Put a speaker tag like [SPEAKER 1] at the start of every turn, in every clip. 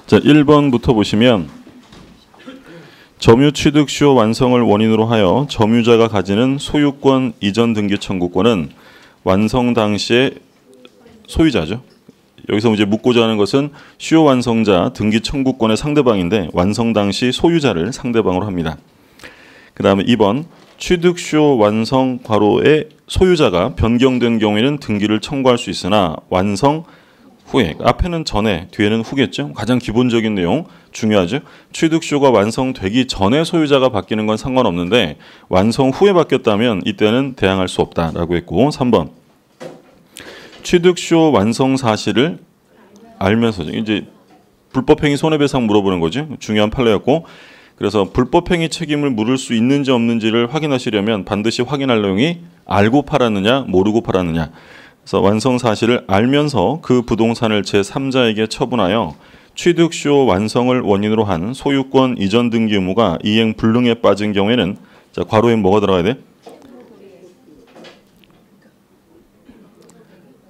[SPEAKER 1] 자, 1번부터 보시면 점유 취득 수요 완성을 원인으로 하여 점유자가 가지는 소유권 이전 등기 청구권은 완성 당시의 소유자죠. 여기서 이제 묻고자 하는 것은 수요 완성자 등기 청구권의 상대방인데 완성 당시 소유자를 상대방으로 합니다. 그 다음에 2번 취득 수요 완성 괄호의 소유자가 변경된 경우에는 등기를 청구할 수 있으나 완성 후에, 앞에는 전에 뒤에는 후겠죠. 가장 기본적인 내용 중요하죠. 취득 수요가 완성되기 전에 소유자가 바뀌는 건 상관없는데 완성 후에 바뀌었다면 이때는 대항할 수 없다라고 했고, 3번 취득 수요 완성 사실을 알면서, 이제 불법행위 손해배상 물어보는 거죠. 중요한 판례였고, 그래서 불법행위 책임을 물을 수 있는지 없는지를 확인하시려면 반드시 확인할 내용이 알고 팔았느냐 모르고 팔았느냐. 그래서 완성 사실을 알면서 그 부동산을 제3자에게 처분하여 취득 수요 완성을 원인으로 한 소유권 이전 등기 의무가 이행 불능에 빠진 경우에는, 자, 괄호에 뭐가 들어가야 돼?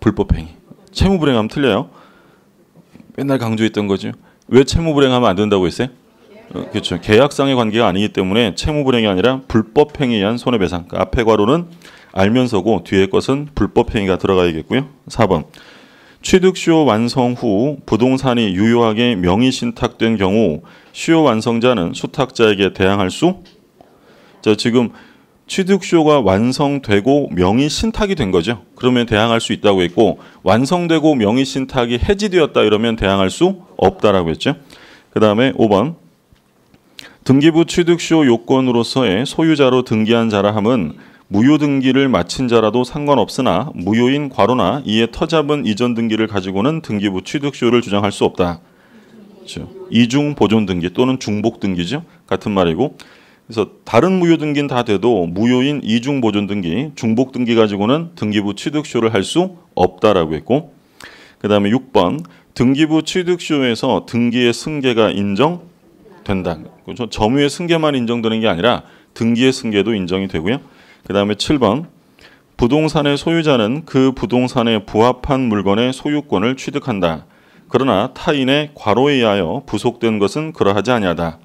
[SPEAKER 1] 불법행위. 채무불행하면 틀려요. 맨날 강조했던 거죠. 왜 채무불행하면 안 된다고 했어요? 그렇죠. 계약상의 관계가 아니기 때문에 채무불행이 아니라 불법행위에 의한 손해배상. 그러니까 앞에 괄호는 알면서고 뒤에 것은 불법행위가 들어가야겠고요. 4번 취득 수요 완성 후 부동산이 유효하게 명의 신탁된 경우 수요 완성자는 수탁자에게 대항할 수? 자, 지금 취득 수요가 완성되고 명의 신탁이 된 거죠. 그러면 대항할 수 있다고 했고, 완성되고 명의 신탁이 해지되었다 이러면 대항할 수 없다라고 했죠. 그 다음에 5번 등기부 취득 수요 요건으로서의 소유자로 등기한 자라 함은 무효 등기를 마친 자라도 상관없으나 무효인 괄호나 이에 터잡은 이전 등기를 가지고는 등기부 취득 수요를 주장할 수 없다. 그렇죠. 이중 보존 등기 또는 중복 등기죠. 같은 말이고, 그래서 다른 무효 등기는 다 돼도 무효인 이중 보존 등기, 중복 등기 가지고는 등기부 취득 수요를 할 수 없다라고 했고, 그 다음에 6번 등기부 취득 수요에서 등기의 승계가 인정된다. 그렇죠. 점유의 승계만 인정되는 게 아니라 등기의 승계도 인정이 되고요. 그 다음에 7번 부동산의 소유자는 그 부동산에 부합한 물건의 소유권을 취득한다. 그러나 타인의 과로에 의하여 부속된 것은 그러하지 아니하다.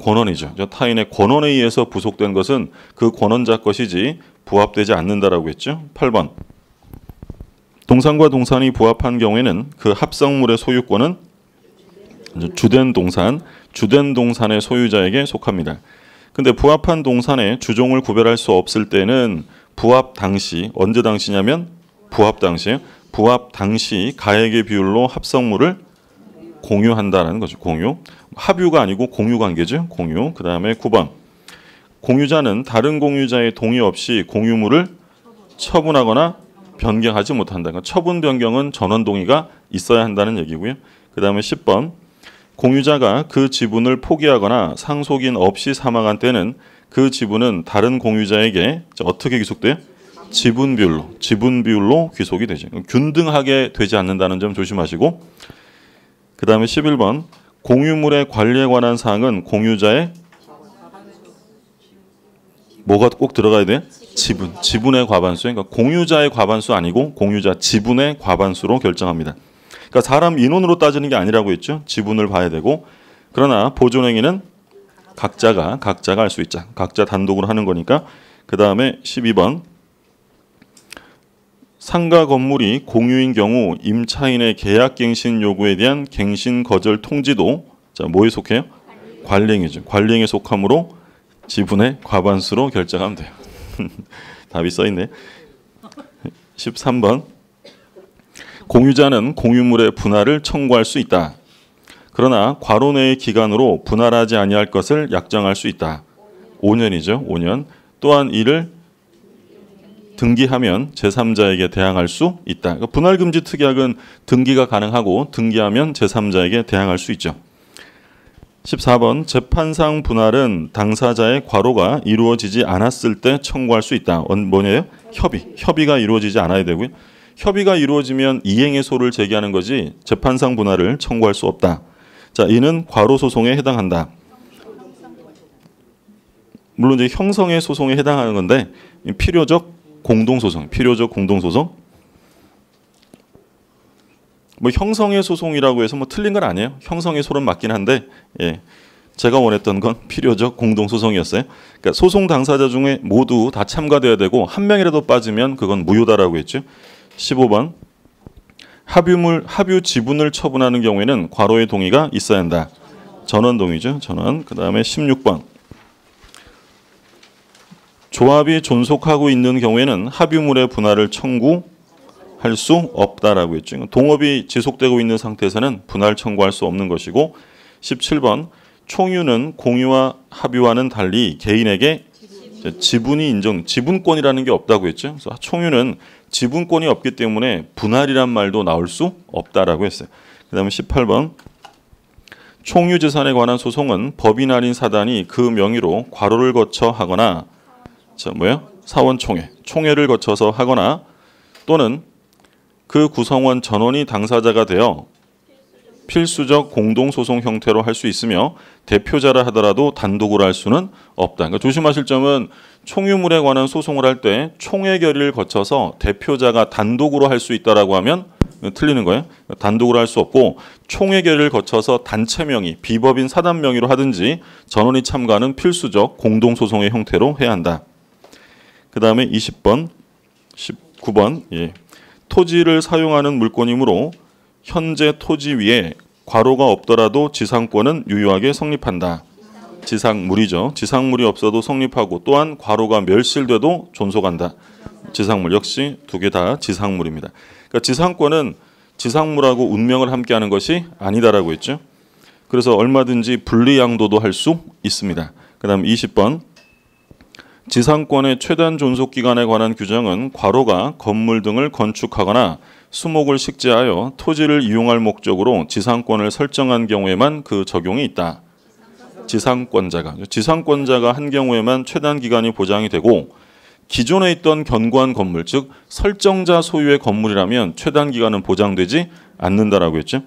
[SPEAKER 1] 권원이죠. 타인의 권원에 의해서 부속된 것은 그 권원자 것이지 부합되지 않는다라고 했죠. 8번 동산과 동산이 부합한 경우에는 그 합성물의 소유권은 주된 동산의 소유자에게 속합니다. 근데 부합한 동산의 주종을 구별할 수 없을 때는 부합 당시, 언제 당시냐면 부합 당시에, 부합 당시 가액의 비율로 합성물을 공유한다는 거죠. 공유. 합유가 아니고 공유 관계죠. 공유. 그 다음에 9번 공유자는 다른 공유자의 동의 없이 공유물을 처분하거나 변경하지 못한다. 그러니까 처분 변경은 전원 동의가 있어야 한다는 얘기고요. 그 다음에 10번 공유자가 그 지분을 포기하거나 상속인 없이 사망한 때는 그 지분은 다른 공유자에게 어떻게 귀속돼요? 지분 비율로 귀속이 되죠. 균등하게 되지 않는다는 점 조심하시고, 그 다음에 11번 공유물의 관리에 관한 사항은 공유자의 뭐가 꼭 들어가야 돼요? 지분의 과반수. 그러니까 공유자의 과반수 아니고 공유자 지분의 과반수로 결정합니다. 그러니까 사람 인원으로 따지는 게 아니라고 했죠. 지분을 봐야 되고, 그러나 보존행위는 각자가 할 수 있자. 각자 단독으로 하는 거니까. 그 다음에 12번 상가 건물이 공유인 경우 임차인의 계약갱신 요구에 대한 갱신 거절 통지도, 자, 뭐에 속해요? 관리행위죠. 관리행위에 속하므로 지분의 과반수로 결정하면 돼요. 답이 써있네. 13번 공유자는 공유물의 분할을 청구할 수 있다. 그러나 괄호 내의 기간으로 분할하지 아니할 것을 약정할 수 있다. 5년이죠. 5년. 또한 이를 등기하면 제3자에게 대항할 수 있다. 그러니까 분할금지 특약은 등기가 가능하고 등기하면 제3자에게 대항할 수 있죠. 14번 재판상 분할은 당사자의 과로가 이루어지지 않았을 때 청구할 수 있다. 뭐냐요? 협의가 이루어지지 않아야 되고요. 협의가 이루어지면 이행의 소를 제기하는 거지 재판상 분할을 청구할 수 없다. 자, 이는 과로 소송에 해당한다. 물론 이제 형성의 소송에 해당하는 건데 필요적 공동소송. 뭐 형성의 소송이라고 해서 뭐 틀린 건 아니에요. 형성의 소는 맞긴 한데 예. 제가 원했던 건 필요적 공동 소송이었어요. 그러니까 소송 당사자 중에 모두 다 참가돼야 되고 한 명이라도 빠지면 그건 무효다라고 했죠. 15번 합유 지분을 처분하는 경우에는 과로의 동의가 있어야 한다. 전원 동의죠. 전원. 그다음에 16번 조합이 존속하고 있는 경우에는 합유물의 분할을 청구할 수 없다라고 했죠. 동업이 지속되고 있는 상태에서는 분할 청구할 수 없는 것이고 17번 총유는 공유와 합유와는 달리 개인에게 지분이 지분권이라는 게 없다고 했죠. 그래서 총유는 지분권이 없기 때문에 분할이란 말도 나올 수 없다라고 했어요. 그다음에 18번 총유 재산에 관한 소송은 법인 아닌 사단이 그 명의로 과로를 거쳐 하거나 총회를 거쳐서 하거나 또는 그 구성원 전원이 당사자가 되어 필수적 공동소송 형태로 할 수 있으며 대표자라 하더라도 단독으로 할 수는 없다. 그러니까 조심하실 점은 총유물에 관한 소송을 할 때 총회 결의를 거쳐서 대표자가 단독으로 할 수 있다라고 하면 틀리는 거예요. 단독으로 할 수 없고 총회 결의를 거쳐서 단체 명의, 비법인 사단 명의로 하든지 전원이 참가하는 필수적 공동소송의 형태로 해야 한다. 그 다음에 20번, 19번 토지를 사용하는 물권이므로 현재 토지 위에 과로가 없더라도 지상권은 유효하게 성립한다. 지상물이죠. 지상물이 없어도 성립하고 또한 과로가 멸실돼도 존속한다. 지상물 역시 두 개 다 지상물입니다. 그러니까 지상권은 지상물하고 운명을 함께하는 것이 아니다라고 했죠. 그래서 얼마든지 분리양도도 할 수 있습니다. 그 다음 20번 지상권의 최단 존속 기간에 관한 규정은 과로가 건물 등을 건축하거나 수목을 식재하여 토지를 이용할 목적으로 지상권을 설정한 경우에만 그 적용이 있다. 지상권자가 한 경우에만 최단 기간이 보장이 되고 기존에 있던 견고한 건물, 즉 설정자 소유의 건물이라면 최단 기간은 보장되지 않는다라고 했죠.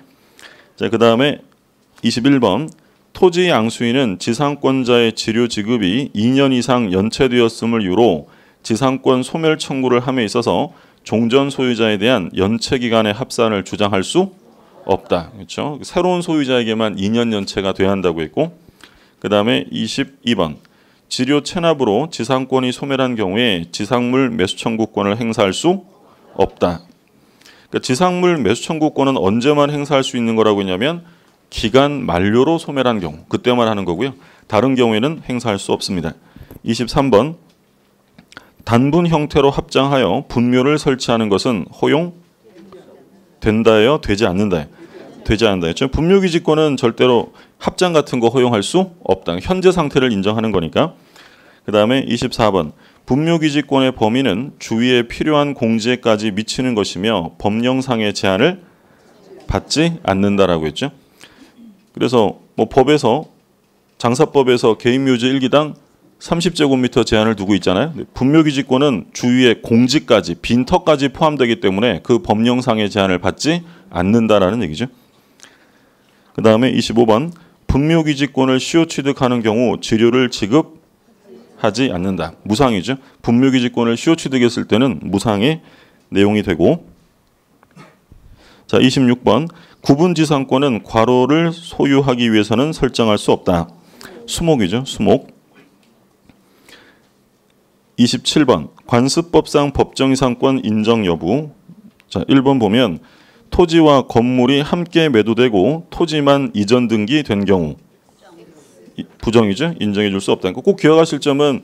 [SPEAKER 1] 자, 그다음에 21번 토지 양수인은 지상권자의 지료 지급이 2년 이상 연체되었음을 이유로 지상권 소멸 청구를 함에 있어서 종전 소유자에 대한 연체 기간의 합산을 주장할 수 없다. 그렇죠? 새로운 소유자에게만 2년 연체가 돼야 한다고 했고, 그 다음에 22번 지료 체납으로 지상권이 소멸한 경우에 지상물 매수 청구권을 행사할 수 없다. 그러니까 지상물 매수 청구권은 언제만 행사할 수 있는 거라고 했냐면 기간 만료로 소멸한 경우 그때만 하는 거고요. 다른 경우에는 행사할 수 없습니다. 23번 단분 형태로 합장하여 분묘를 설치하는 것은 허용된다예요? 되지 않는다예요? 되지 않는다예요. 분묘기지권은 절대로 합장 같은 거 허용할 수 없다. 현재 상태를 인정하는 거니까. 그 다음에 24번 분묘기지권의 범위는 주위에 필요한 공지에까지 미치는 것이며 법령상의 제한을 받지 않는다라고 했죠. 그래서 뭐 법에서 장사법에서 개인묘지 1기당 30제곱미터 제한을 두고 있잖아요. 분묘기지권은 주위에 공지까지 빈터까지 포함되기 때문에 그 법령상의 제한을 받지 않는다라는 얘기죠. 그 다음에 25번 분묘기지권을 시효 취득하는 경우 지료를 지급하지 않는다. 무상이죠. 분묘기지권을 시효 취득했을 때는 무상의 내용이 되고, 자 26번 구분지상권은 과로를 소유하기 위해서는 설정할 수 없다. 수목이죠. 수목. 27번 관습법상 법정이상권 인정 여부. 자 1번 보면 토지와 건물이 함께 매도되고 토지만 이전 등기된 경우 부정이죠. 인정해 줄 수 없다는 거. 꼭 기억하실 점은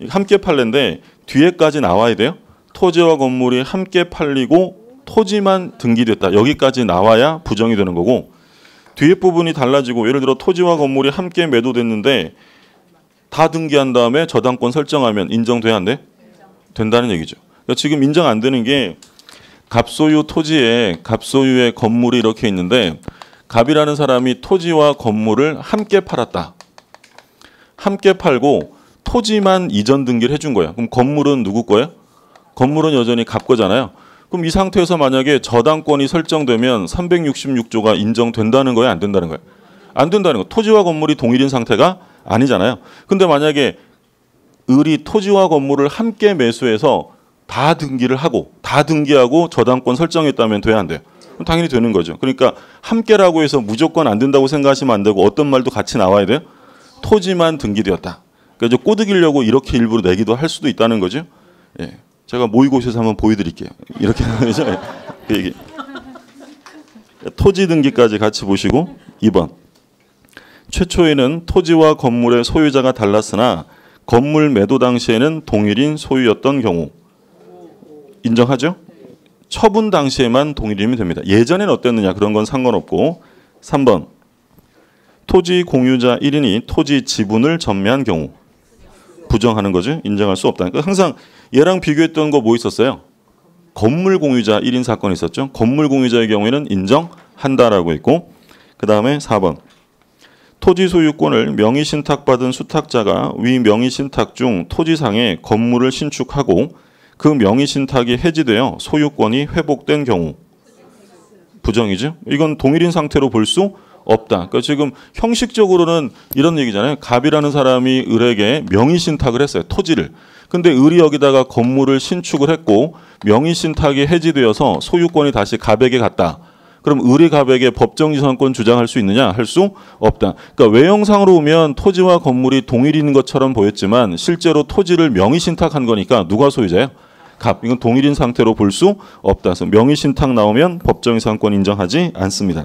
[SPEAKER 1] 함께 팔랜데 뒤에까지 나와야 돼요. 토지와 건물이 함께 팔리고 토지만 등기됐다. 여기까지 나와야 부정이 되는 거고, 뒤에 부분이 달라지고 예를 들어 토지와 건물이 함께 매도됐는데 다 등기한 다음에 저당권 설정하면 인정돼야 안 돼? 된다는 얘기죠. 그러니까 지금 인정 안 되는 게 갑소유 토지에 갑소유의 건물이 이렇게 있는데 갑이라는 사람이 토지와 건물을 함께 팔았다. 함께 팔고 토지만 이전 등기를 해준 거예요. 그럼 건물은 누구 거예요? 건물은 여전히 갑 거잖아요. 그럼 이 상태에서 만약에 저당권이 설정되면 366조가 인정된다는 거예요? 안 된다는 거예요? 안 된다는 거예요. 토지와 건물이 동일인 상태가 아니잖아요. 근데 만약에 을이 토지와 건물을 함께 매수해서 다 등기하고 저당권 설정했다면 돼야 안 돼요? 당연히 되는 거죠. 그러니까 함께라고 해서 무조건 안 된다고 생각하시면 안 되고 어떤 말도 같이 나와야 돼요. 토지만 등기되었다. 그러니까 꼬드기려고 이렇게 일부러 내기도 할 수도 있다는 거죠. 예. 제가 모의고시에서 한번 보여드릴게요. 이렇게 하는 거죠. 그 얘기. 토지 등기까지 같이 보시고 2번. 최초에는 토지와 건물의 소유자가 달랐으나 건물 매도 당시에는 동일인 소유였던 경우 인정하죠? 처분 당시에만 동일이면 됩니다. 예전엔 어땠느냐 그런 건 상관없고 3번. 토지 공유자 1인이 토지 지분을 전매한 경우 부정하는 거죠. 인정할 수 없다. 그러니까 항상 얘랑 비교했던 거 뭐 있었어요? 건물 공유자 1인 사건이 있었죠. 건물 공유자의 경우에는 인정한다라고 했고 그 다음에 4번. 토지 소유권을 명의 신탁받은 수탁자가 위 명의 신탁 중 토지상에 건물을 신축하고 그 명의 신탁이 해지되어 소유권이 회복된 경우 부정이죠. 이건 동일인 상태로 볼 수 없다. 그러니까 지금 형식적으로는 이런 얘기잖아요. 갑이라는 사람이 을에게 명의 신탁을 했어요. 토지를. 근데 을이 여기다가 건물을 신축을 했고 명의 신탁이 해지되어서 소유권이 다시 갑에게 갔다. 그럼 을이 갑에게 법정지상권 주장할 수 있느냐? 할 수 없다. 그러니까 외형상으로 보면 토지와 건물이 동일인 것처럼 보였지만 실제로 토지를 명의 신탁한 거니까 누가 소유자예요? 갑. 이건 동일인 상태로 볼 수 없다. 그래서 명의 신탁 나오면 법정지상권 인정하지 않습니다.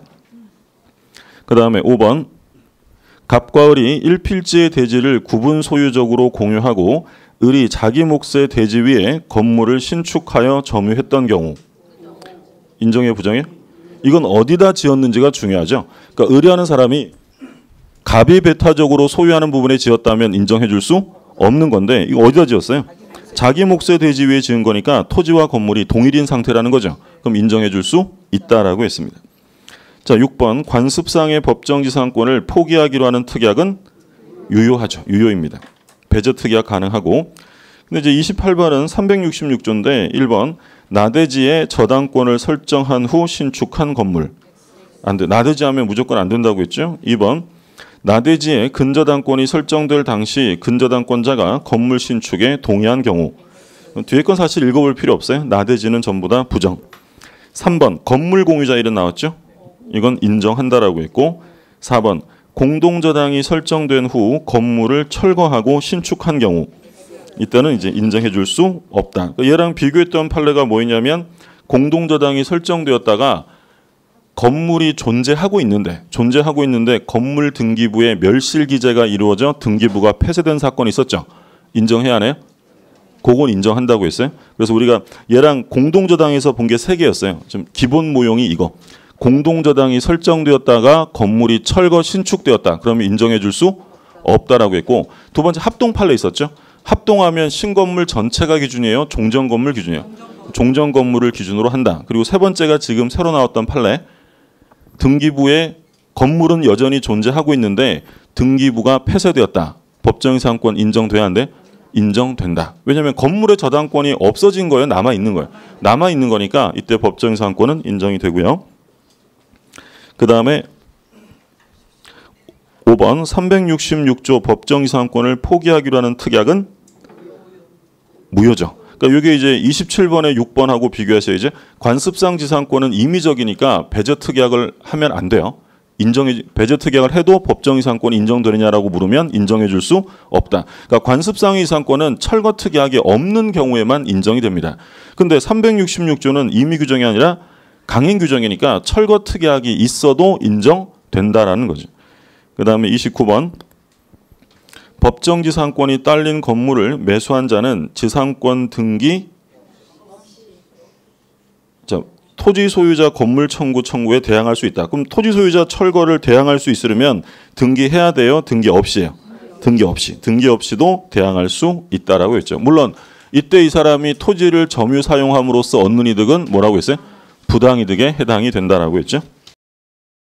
[SPEAKER 1] 그 다음에 5번. 갑과 을이 1필지의 대지를 구분 소유적으로 공유하고 을이 자기 몫의 대지 위에 건물을 신축하여 점유했던 경우 인정해 부정해? 이건 어디다 지었는지가 중요하죠. 그러니까 을이라는 사람이 갑이 배타적으로 소유하는 부분에 지었다면 인정해 줄 수 없는 건데 이거 어디다 지었어요? 자기 몫의 대지 위에 지은 거니까 토지와 건물이 동일인 상태라는 거죠. 그럼 인정해 줄 수 있다라고 했습니다. 자, 6번. 관습상의 법정지상권을 포기하기로 하는 특약은 유효하죠. 유효입니다. 배제 특약 가능하고. 근데 이제 28번은 366조인데 1번. 나대지에 저당권을 설정한 후 신축한 건물. 안 돼. 나대지 하면 무조건 안 된다고 했죠. 2번. 나대지에 근저당권이 설정될 당시 근저당권자가 건물 신축에 동의한 경우. 뒤에 건 사실 읽어볼 필요 없어요. 나대지는 전부 다 부정. 3번. 건물 공유자 일은 나왔죠. 이건 인정한다라고 했고 4번. 공동저당이 설정된 후 건물을 철거하고 신축한 경우. 이때는 이제 인정해 줄 수 없다. 얘랑 비교했던 판례가 뭐였냐면 공동저당이 설정되었다가 건물이 존재하고 있는데 건물 등기부에 멸실 기재가 이루어져 등기부가 폐쇄된 사건이 있었죠. 인정해야 하나요? 그건 인정한다고 했어요. 그래서 우리가 얘랑 공동저당에서 본 게 3개였어요. 지금 기본 모형이 이거. 공동저당이 설정되었다가 건물이 철거 신축되었다. 그러면 인정해 줄 수 없다라고 했고 두 번째 합동 판례 있었죠. 합동하면 신건물 전체가 기준이에요. 종전건물 기준이에요. 종전건물을 기준으로 한다. 그리고 세 번째가 지금 새로 나왔던 판례. 등기부에 건물은 여전히 존재하고 있는데 등기부가 폐쇄되었다. 법정지상권 인정돼야 하는데 인정된다. 왜냐하면 건물의 저당권이 없어진 거예요. 남아있는 거예요. 남아있는 거니까 이때 법정지상권은 인정이 되고요. 그 다음에 5번 366조 법정지상권을 포기하기로 하는 특약은 무효죠. 그러니까 이게 이제 27번에 6번하고 비교해서 이제 관습상 지상권은 임의적이니까 배제 특약을 하면 안 돼요. 배제 특약을 해도 법정지상권이 인정되느냐라고 물으면 인정해 줄 수 없다. 그러니까 관습상의 지상권은 철거 특약이 없는 경우에만 인정이 됩니다. 근데 366조는 임의 규정이 아니라 강행 규정이니까 철거 특약이 있어도 인정된다라는 거죠. 그 다음에 29번. 법정지상권이 딸린 건물을 매수한 자는 지상권 등기 토지 소유자 건물 청구에 대항할 수 있다. 그럼 토지 소유자 철거를 대항할 수 있으려면 등기해야 돼요? 등기 없이요? 등기 없이. 등기 없이도 대항할 수 있다라고 했죠. 물론 이때 이 사람이 토지를 점유 사용함으로써 얻는 이득은 뭐라고 했어요? 부당이득에 해당이 된다라고 했죠.